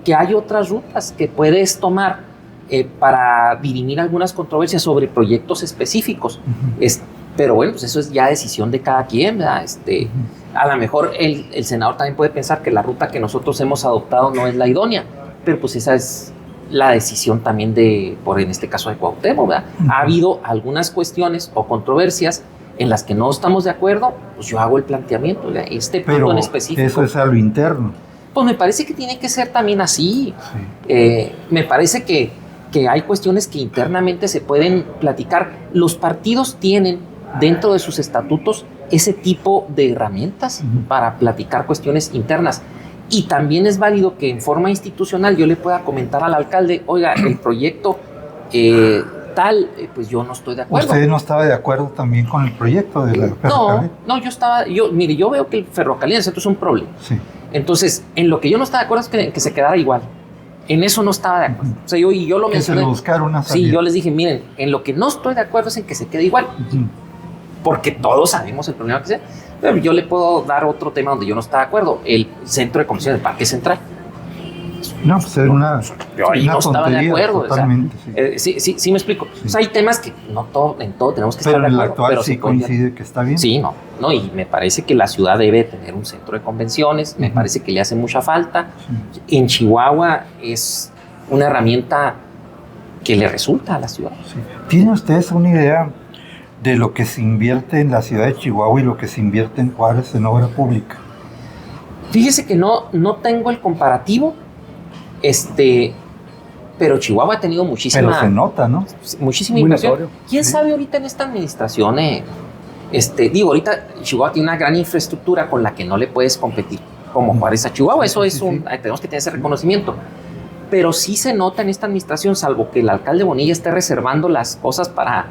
que hay otras rutas que puedes tomar para dirimir algunas controversias sobre proyectos específicos. Pero bueno, pues eso es ya decisión de cada quien, ¿verdad? A lo mejor el senador también puede pensar que la ruta que nosotros hemos adoptado no es la idónea, pero pues esa es la decisión también en este caso de Cuauhtémoc, ¿verdad? Ha habido algunas cuestiones o controversias en las que no estamos de acuerdo, pues yo hago el planteamiento, ¿verdad? Punto en específico. Eso es a lo interno. Pues me parece que tiene que ser también así. Sí. Me parece que hay cuestiones que internamente se pueden platicar. Los partidos tienen dentro de sus estatutos ese tipo de herramientas para platicar cuestiones internas. Y también es válido que en forma institucional yo le pueda comentar al alcalde, oiga, el proyecto pues yo no estoy de acuerdo. ¿Usted no estaba de acuerdo también con el proyecto de la ferrocarril? No, yo veo que el ferrocarril en el centro es un problema. Sí. Entonces, en lo que yo no estaba de acuerdo es que se quedara igual. En eso no estaba de acuerdo. O sea, yo lo mencioné. Buscar una salida. Sí, yo les dije, miren, en lo que no estoy de acuerdo es en que se quede igual. Porque todos sabemos el problema que sea. Pero yo le puedo dar otro tema donde yo no estaba de acuerdo. El centro de convenciones del Parque Central. No, pues es una yo ahí no estaba de acuerdo. Totalmente, o sea, sí me explico. Sí. O sea, hay temas que en todo tenemos que pero estar de acuerdo. Pero en el actual sí coincide que está bien. Sí, no, y me parece que la ciudad debe tener un centro de convenciones. Me parece que le hace mucha falta. Sí. En Chihuahua es una herramienta que le resulta a la ciudad. Sí. ¿Tienen ustedes una idea de lo que se invierte en la ciudad de Chihuahua y lo que se invierte en Juárez en obra pública? Fíjese que no tengo el comparativo, pero Chihuahua ha tenido muchísima... Pero se nota, ¿no? Muchísima inversión. ¿Quién sabe ahorita en esta administración? Ahorita Chihuahua tiene una gran infraestructura con la que no le puedes competir como Juárez a Chihuahua. Eso es tenemos que tener ese reconocimiento. Pero sí se nota en esta administración, salvo que el alcalde Bonilla esté reservando las cosas para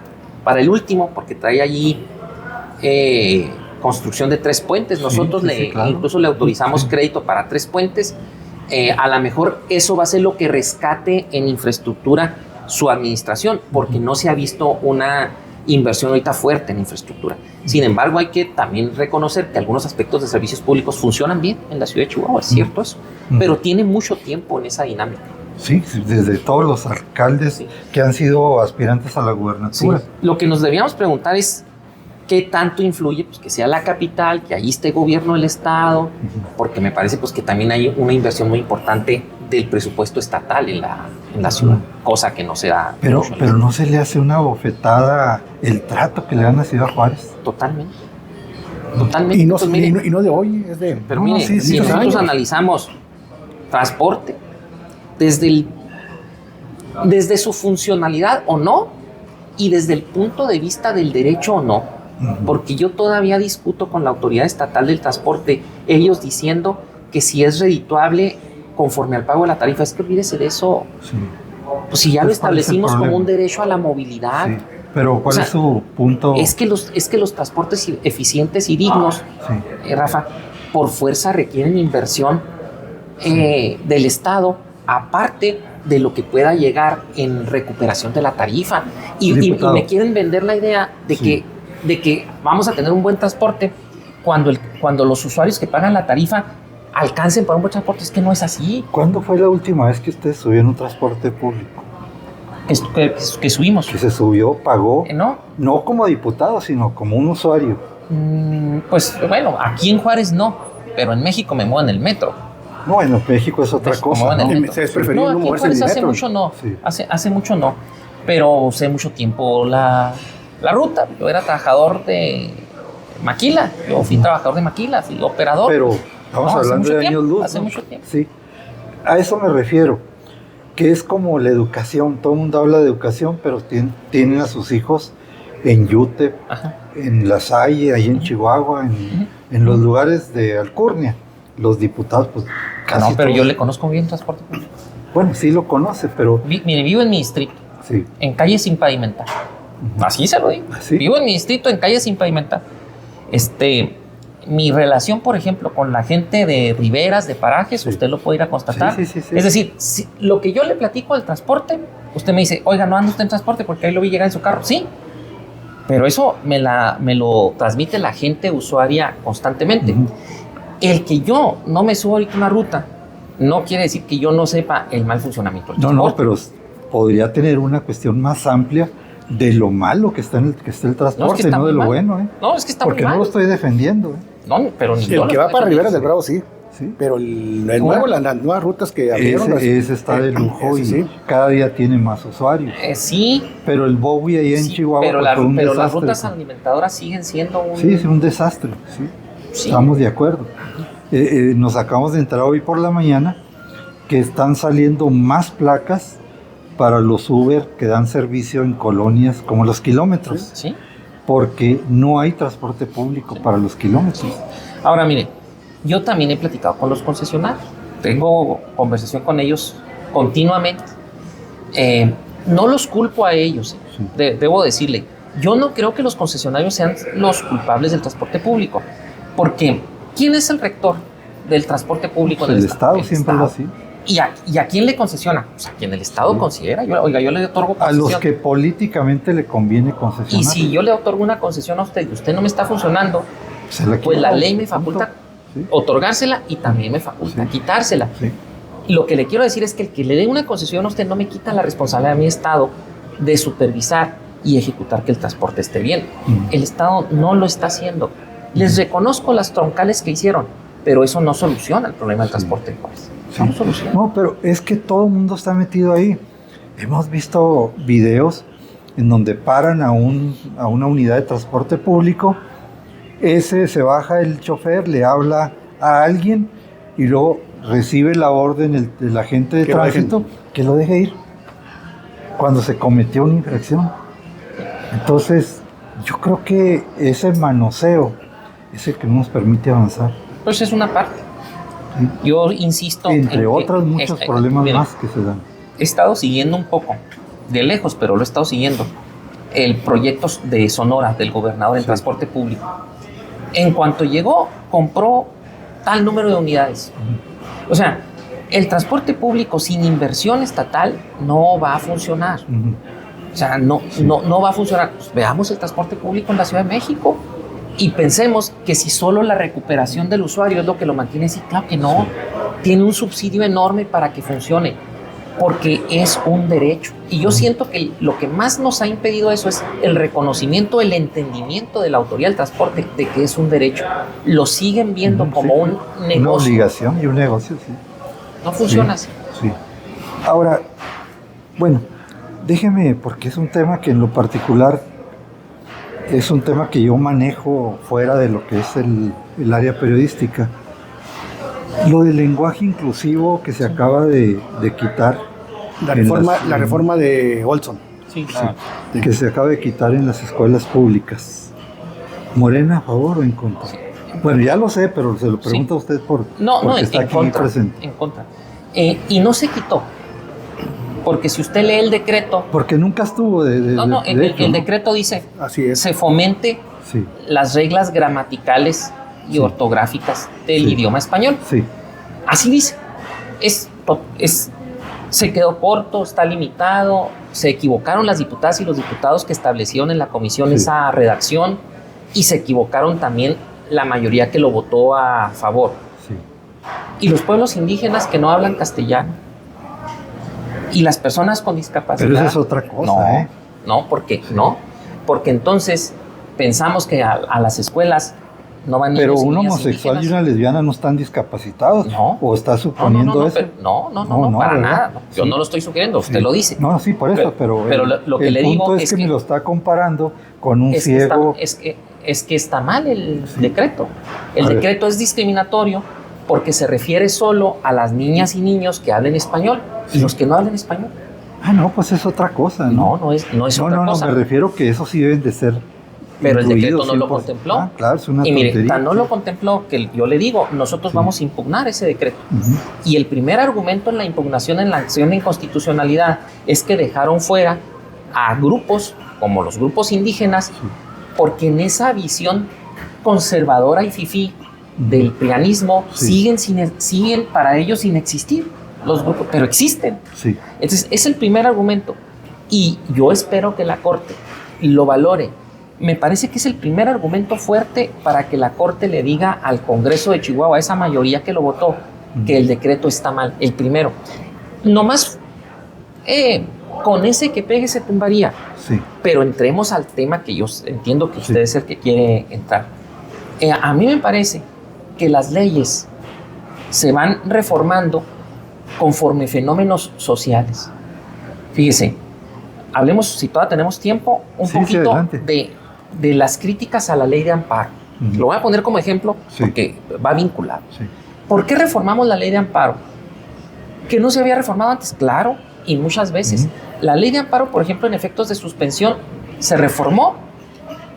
el último, porque trae allí construcción de 3 puentes. Nosotros claro. Incluso le autorizamos crédito para 3 puentes. A lo mejor eso va a ser lo que rescate en infraestructura su administración, porque no se ha visto una inversión ahorita fuerte en infraestructura. Sin embargo, hay que también reconocer que algunos aspectos de servicios públicos funcionan bien en la ciudad de Chihuahua, es cierto eso, pero tiene mucho tiempo en esa dinámica. Sí, desde todos los alcaldes que han sido aspirantes a la gubernatura. Sí. Lo que nos debíamos preguntar es ¿Qué tanto influye? Pues que sea la capital, que ahí esté gobierno del estado, porque me parece pues que también hay una inversión muy importante del presupuesto estatal en la ciudad, cosa que no se da. Pero no se le hace una bofetada el trato que le dan a Ciudad Juárez. Totalmente. Y no, Pues, mire, y no de hoy, es de... pero no, mire, sí, si muchos nosotros años. analizamos transporte desde su funcionalidad o no, y desde el punto de vista del derecho o no, porque yo todavía discuto con la Autoridad Estatal del Transporte, ellos diciendo que si es redituable conforme al pago de la tarifa. Es que olvídese de eso. Sí. Pues si ya lo Pues, ¿cuál es el establecimos como problema? un derecho a la movilidad. Sí. Pero ¿cuál O sea, es su punto? Es que los transportes eficientes y dignos, Sí. Rafa, por fuerza requieren inversión del Estado, aparte de lo que pueda llegar en recuperación de la tarifa. Y me quieren vender la idea de, de que vamos a tener un buen transporte cuando los usuarios que pagan la tarifa alcancen para un buen transporte. Es que no es así. ¿Cuándo fue la última vez que ustedes subieron un transporte público? Que subimos. Que se subió, pagó, ¿No? no como diputado, sino como un usuario. Pues bueno, aquí en Juárez no, pero en México me muevo en el metro. No, en México es otra Pues, cosa, como en el ¿no? metro. Es preferible No, no aquí en moverse en Juárez el hace metro. mucho no, Sí. hace mucho no, pero usé mucho tiempo la ruta. Yo era trabajador de maquila, yo fui trabajador de maquila, fui operador. Pero estamos No, hace hablando mucho de tiempo, años luz, hace ¿no? mucho tiempo. Sí, a eso me refiero, que es como la educación. Todo el mundo habla de educación, pero tienen a sus hijos en UTEP, Ajá. en La Salle, ahí en Chihuahua, en los lugares de alcurnia. Los diputados, pues casi No, pero todos. yo le conozco bien transporte público. Bueno, sí lo conoce, pero Mire, vivo en mi distrito, sí. en calles sin pavimentar. Así se lo digo. ¿Así? Vivo en mi distrito, en calles sin pavimentar. Mi relación, por ejemplo, con la gente de riberas, de parajes, Sí. usted lo puede ir a constatar. Sí. Es decir, lo que yo le platico del transporte, usted me dice, oiga, no anda usted en transporte porque ahí lo vi llegar en su carro. Sí, pero eso me lo transmite la gente usuaria constantemente. El que yo no me subo ahorita a una ruta no quiere decir que yo no sepa el mal funcionamiento del No, transporte. pero podría tener una cuestión más amplia de lo malo que está el transporte, está no de muy lo mal. bueno, ¿eh? No, es que está Porque muy no mal. lo estoy defendiendo, ¿eh? No, pero ni yo El lo que va estoy para Riberas del defendiendo. Bravo, sí. Sí. Pero el nuevo, las nuevas rutas que abrieron... Ese está de lujo ese y sí. cada día tiene más usuarios. Sí, Pero el Bowie ahí en sí, Chihuahua pero, pues, fue un pero las desastre. rutas alimentadoras siguen siendo un... Sí, es un desastre, sí. Sí. Estamos de acuerdo. Nos acabamos de entrar hoy por la mañana que están saliendo más placas para los Uber que dan servicio en colonias como los kilómetros, Sí. porque no hay transporte público para los kilómetros. Ahora, mire, yo también he platicado con los concesionarios. Tengo conversación con ellos continuamente. No los culpo a ellos. Debo decirle, yo no creo que los concesionarios sean los culpables del transporte público. Porque, ¿quién es el rector del transporte público en El el Estado El siempre Estado. lo así. ¿Y a quién le concesiona? Pues a quien el Estado considera. Yo le otorgo A concesión. los que políticamente le conviene concesionar. Y si yo le otorgo una concesión a usted y usted no me está funcionando, se la pues la quita, ley me punto. faculta Sí. otorgársela y también me faculta Sí. quitársela. Sí. Y lo que le quiero decir es que el que le dé una concesión a usted no me quita la responsabilidad a mi Estado de supervisar y ejecutar que el transporte esté bien. El Estado no lo está haciendo. Les reconozco las troncales que hicieron, pero eso no soluciona el problema del transporte en Juárez. Sí. No soluciona. No, pero es que todo el mundo está metido ahí. Hemos visto videos en donde paran a una unidad de transporte público, se baja el chofer, le habla a alguien y luego recibe la orden del agente de Que lo tránsito que lo deje ir cuando se cometió una infracción. Entonces, yo creo que ese manoseo es el que no nos permite avanzar. Pues es una parte. Sí. Yo insisto. en Entre que otros muchos problemas mire, más que se dan. He estado siguiendo un poco, de lejos, pero lo he estado siguiendo, el proyecto de Sonora del gobernador en transporte público. En cuanto llegó, compró tal número de unidades. O sea, el transporte público sin inversión estatal no va a funcionar. O sea, no va a funcionar. Pues veamos el transporte público en la Ciudad de México y pensemos que si solo la recuperación del usuario es lo que lo mantiene así, claro que no. Tiene un subsidio enorme para que funcione. porque es un derecho. Y yo siento que lo que más nos ha impedido eso es el reconocimiento, el entendimiento de la autoridad del transporte de que es un derecho. Lo siguen viendo como un negocio. Una obligación y un negocio, sí. No funciona así. Sí. Ahora, bueno, déjeme, porque es un tema que en lo particular es un tema que yo manejo fuera de lo que es el área periodística. Lo del lenguaje inclusivo que se acaba de quitar. La reforma de Olson. Sí, claro. Sí, que se acaba de quitar en las escuelas públicas. ¿Morena a favor o en contra? Sí. Bueno, ya lo sé, pero se lo pregunto a usted porque está aquí presente. En contra. Y no se quitó. Porque si usted lee el decreto... Porque nunca estuvo el decreto dice, así es, se fomente las reglas gramaticales y ortográficas del idioma español. Sí. Así dice. Se quedó corto, está limitado, se equivocaron las diputadas y los diputados que establecieron en la comisión esa redacción y se equivocaron también la mayoría que lo votó a favor. Sí. Y los pueblos indígenas que no hablan castellano y las personas con discapacidad. Pero eso es otra cosa, porque entonces pensamos que a las escuelas no van pero niños y un niñas homosexual indígenas. y una lesbiana no están discapacitados. No. ¿O está suponiendo eso? No, para ¿verdad? nada. Yo no lo estoy sugiriendo, usted lo dice. No, sí, por eso, pero lo que le digo punto es que me lo está comparando con un ciego. Es que está mal el decreto. El decreto es discriminatorio porque se refiere solo a las niñas y niños que hablen español y los que no hablen español. Ah, no, pues es otra cosa, ¿no? No es otra cosa. No, me refiero que eso sí deben de ser. Pero el decreto no 100%. lo contempló. Ah, claro, es una y mire, tontería. tan no lo contempló que yo le digo, nosotros vamos a impugnar ese decreto. Uh-huh. Y el primer argumento en la impugnación, en la acción de inconstitucionalidad, es que dejaron fuera a grupos como los grupos indígenas, porque en esa visión conservadora y fifí del prianismo siguen para ellos sin existir los grupos, pero existen. Sí. Entonces, es el primer argumento. Y yo espero que la Corte lo valore. Me parece que es el primer argumento fuerte para que la Corte le diga al Congreso de Chihuahua, a esa mayoría que lo votó, que el decreto está mal. El primero. Nomás con ese que pegue se tumbaría. Sí. Pero entremos al tema que yo entiendo que usted es el que quiere entrar. A mí me parece que las leyes se van reformando conforme fenómenos sociales. Fíjese, hablemos, si todavía tenemos tiempo, un poquito de las críticas a la ley de amparo. Lo voy a poner como ejemplo porque va vinculado. Sí. ¿Por qué reformamos la ley de amparo? Que no se había reformado antes, claro, y muchas veces. La ley de amparo, por ejemplo, en efectos de suspensión, se reformó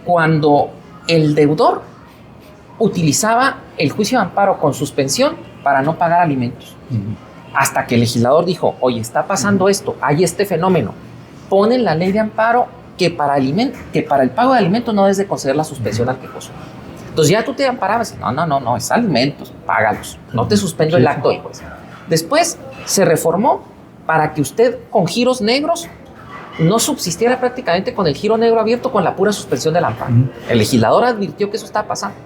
cuando el deudor utilizaba el juicio de amparo con suspensión para no pagar alimentos. Hasta que el legislador dijo, oye, está pasando esto, hay este fenómeno. Ponen la ley de amparo que para el pago de alimentos no debes de conceder la suspensión al quejoso. Entonces ya tú te amparabas, no, es alimentos, págalos, no te suspendo el acto del juez. Después se reformó para que usted con giros negros no subsistiera prácticamente con el giro negro abierto con la pura suspensión del amparo. El legislador advirtió que eso estaba pasando.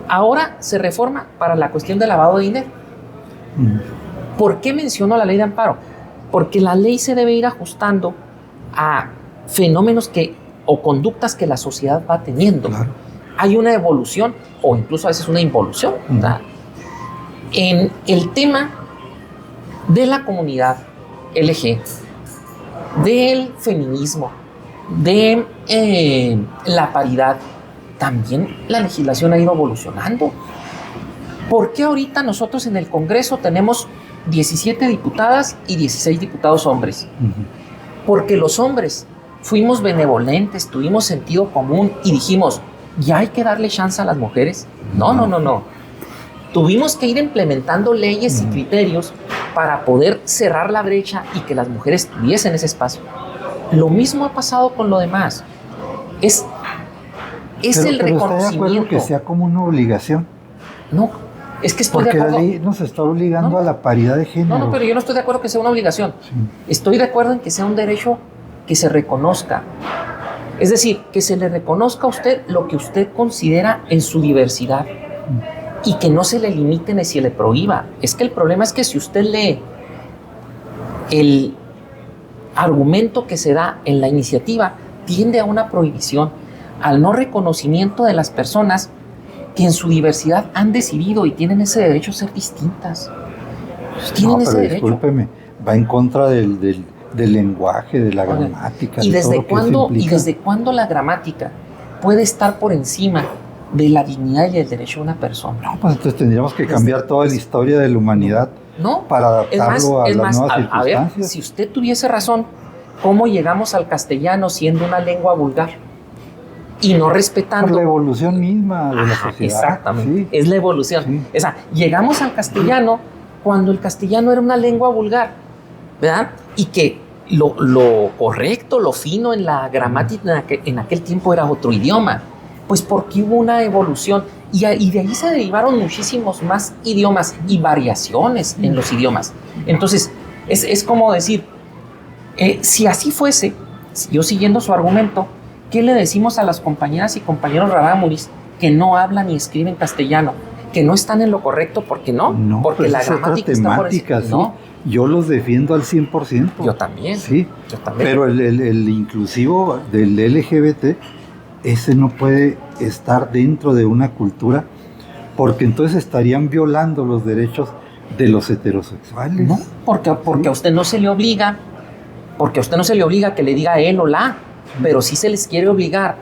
Ahora se reforma para la cuestión del lavado de dinero. ¿Por qué menciono la ley de amparo? Porque la ley se debe ir ajustando a fenómenos o conductas que la sociedad va teniendo. Claro. Hay una evolución o incluso a veces una involución en el tema de la comunidad LG, del feminismo, de la paridad. También la legislación ha ido evolucionando. ¿Por qué ahorita nosotros en el Congreso tenemos 17 diputadas y 16 diputados hombres? Porque los hombres fuimos benevolentes, tuvimos sentido común y dijimos, ¿ya hay que darle chance a las mujeres? No. Tuvimos que ir implementando leyes y criterios para poder cerrar la brecha y que las mujeres tuviesen ese espacio. Lo mismo ha pasado con lo demás. Es el reconocimiento. ¿Está de acuerdo que sea como una obligación? No, es que estoy porque de acuerdo. La ley nos está obligando a la paridad de género. No, pero yo no estoy de acuerdo que sea una obligación. Sí. Estoy de acuerdo en que sea un derecho que se reconozca. Es decir, que se le reconozca a usted lo que usted considera en su diversidad y que no se le limite ni se le prohíba. Es que el problema es que si usted lee argumento que se da en la iniciativa tiende a una prohibición, al no reconocimiento de las personas que en su diversidad han decidido y tienen ese derecho a ser distintas. Tienen ese derecho. Discúlpeme, va en contra del lenguaje, de la gramática. ¿Y desde desde cuándo la gramática puede estar por encima de la dignidad y el derecho de una persona? No, pues entonces tendríamos que cambiar toda la historia de la humanidad para adaptarlo a las nuevas circunstancias. A ver, si usted tuviese razón, ¿cómo llegamos al castellano siendo una lengua vulgar? Y no respetando... Por la evolución misma de la sociedad. Exactamente, sí. Es la evolución. Sí. O sea, llegamos al castellano cuando el castellano era una lengua vulgar, ¿verdad? Y que lo correcto, lo fino en la gramática en aquel tiempo era otro idioma. Pues porque hubo una evolución y de ahí se derivaron muchísimos más idiomas y variaciones en los idiomas. Entonces, es como decir, si así fuese, yo siguiendo su argumento, ¿qué le decimos a las compañeras y compañeros rarámuris que no hablan ni escriben castellano? Que no están en lo correcto, porque porque la gramática está por encima. ¿sí? No. Yo los defiendo al 100%. Yo también. Sí, yo también. Pero el inclusivo del LGBT, ese no puede estar dentro de una cultura, porque entonces estarían violando los derechos de los heterosexuales. No, porque a usted no se le obliga, que le diga él o la, pero sí se les quiere obligar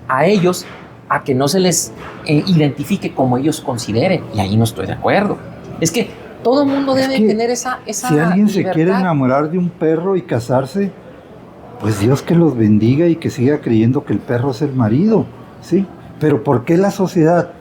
a ellos a que no se les identifique como ellos consideren, y ahí no estoy de acuerdo. Es que todo el mundo debe tener esa si alguien libertad. Se quiere enamorar de un perro y casarse, pues Dios que los bendiga y que siga creyendo que el perro es el marido, ¿sí? Pero ¿por qué la sociedad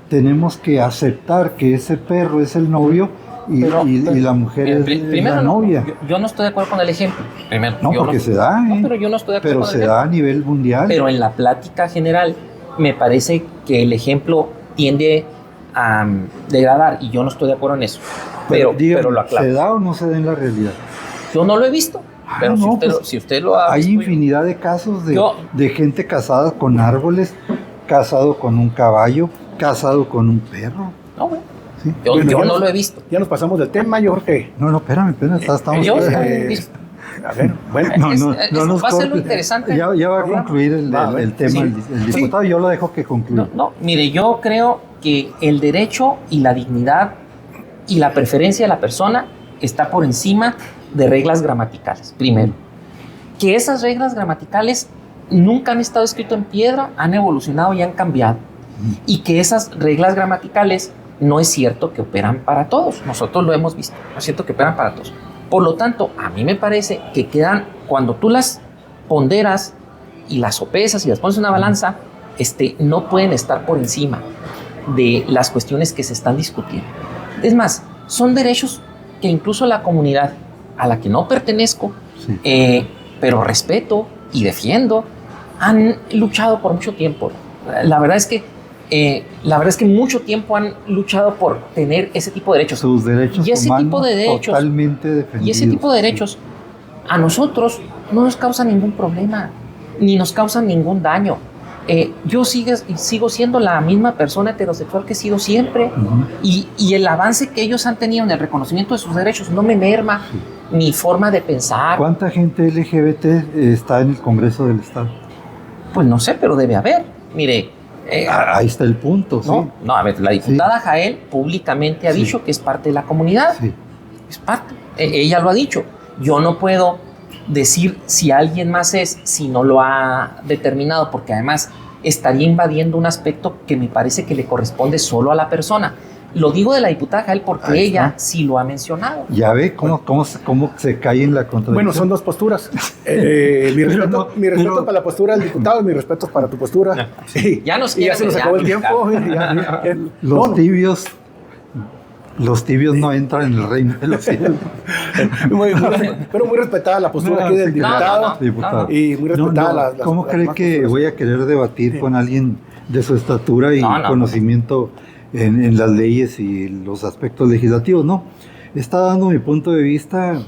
tenemos que aceptar que ese perro es el novio y la mujer es la novia? Yo no estoy de acuerdo con el ejemplo. Primero, no, porque se da, No, pero yo no estoy de acuerdo pero con el se da a nivel mundial. Pero en la plática general me parece que el ejemplo tiende a degradar y yo no estoy de acuerdo en eso. Pero lo aclaro. ¿Se da o no se da en la realidad? Yo no lo he visto. Pero no, si usted lo ha hay visto, infinidad de casos de gente casada con árboles, casado con un caballo, casado con un perro. No, güey. ¿Sí? Yo no lo he visto. Ya nos pasamos del tema, yo creo que... No, espérame, estamos... a ver, bueno. Va a ser lo interesante. Ya va a concluir el tema, el diputado, yo lo dejo que concluya. Mire, yo creo que el derecho y la dignidad y la preferencia de la persona está por encima de reglas gramaticales. Primero, que esas reglas gramaticales nunca han estado escritas en piedra, han evolucionado y han cambiado. Y que esas reglas gramaticales no es cierto que operan para todos. Nosotros lo hemos visto, no es cierto que operan para todos. Por lo tanto, a mí me parece que quedan, cuando tú las ponderas y las sopesas y las pones en una balanza, no pueden estar por encima de las cuestiones que se están discutiendo. Es más, son derechos que incluso la comunidad a la que no pertenezco, pero respeto y defiendo, han luchado por mucho tiempo. La verdad es que mucho tiempo han luchado por tener ese tipo de derechos. Sus derechos y ese humanos tipo de derechos, totalmente defendidos. Y ese tipo de derechos a nosotros no nos causan ningún problema, ni nos causan ningún daño. Yo sigo siendo la misma persona heterosexual que he sido siempre, y el avance que ellos han tenido en el reconocimiento de sus derechos no me merma mi forma de pensar. ¿Cuánta gente LGBT está en el Congreso del Estado? Pues no sé, pero debe haber. Mire, ahí está el punto. No, a ver, la diputada Jael públicamente ha dicho que es parte de la comunidad. Es parte. Ella lo ha dicho. Yo no puedo decir si alguien más es, si no lo ha determinado, porque además estaría invadiendo un aspecto que me parece que le corresponde solo a la persona. Lo digo de la diputada Jael porque ella sí lo ha mencionado. Ya ve cómo se cae en la contradicción. Bueno, son dos posturas. Mi respeto para la postura del diputado y mi respeto para tu postura. Ya se nos acabó el tiempo. Los tibios no entran en el reino de los cielos. Pero muy respetada la postura aquí del diputado. Y muy respetada la ¿Cómo cree que voy a querer debatir con alguien de su estatura y conocimiento en las leyes y los aspectos legislativos? No, está dando mi punto de vista,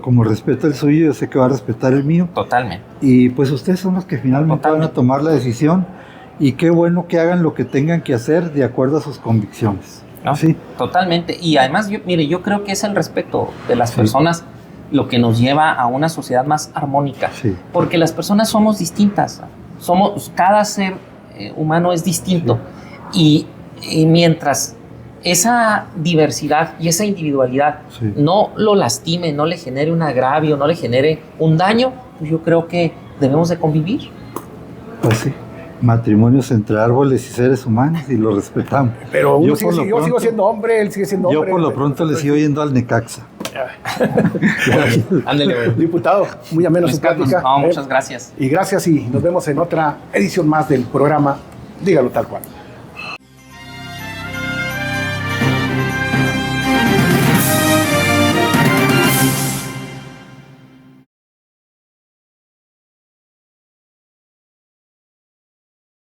como respeta el suyo, yo sé que va a respetar el mío. Totalmente. Y pues ustedes son los que finalmente van a tomar la decisión, y qué bueno que hagan lo que tengan que hacer de acuerdo a sus convicciones. ¿No? Sí. Totalmente. Y además, yo creo que es el respeto de las personas lo que nos lleva a una sociedad más armónica. Sí. Porque las personas somos distintas, cada ser humano es distinto. Y mientras esa diversidad y esa individualidad no lo lastime, no le genere un agravio, no le genere un daño, pues yo creo que debemos de convivir. Pues sí, matrimonios entre árboles y seres humanos y lo respetamos. Pero yo sigo siendo hombre, él sigue siendo hombre. Yo por lo pronto le sigo yendo al Necaxa. Ándale, güey. Diputado, muy ameno su plática. No, muchas gracias. Y gracias y nos vemos en otra edición más del programa Dígalo Tal Cual.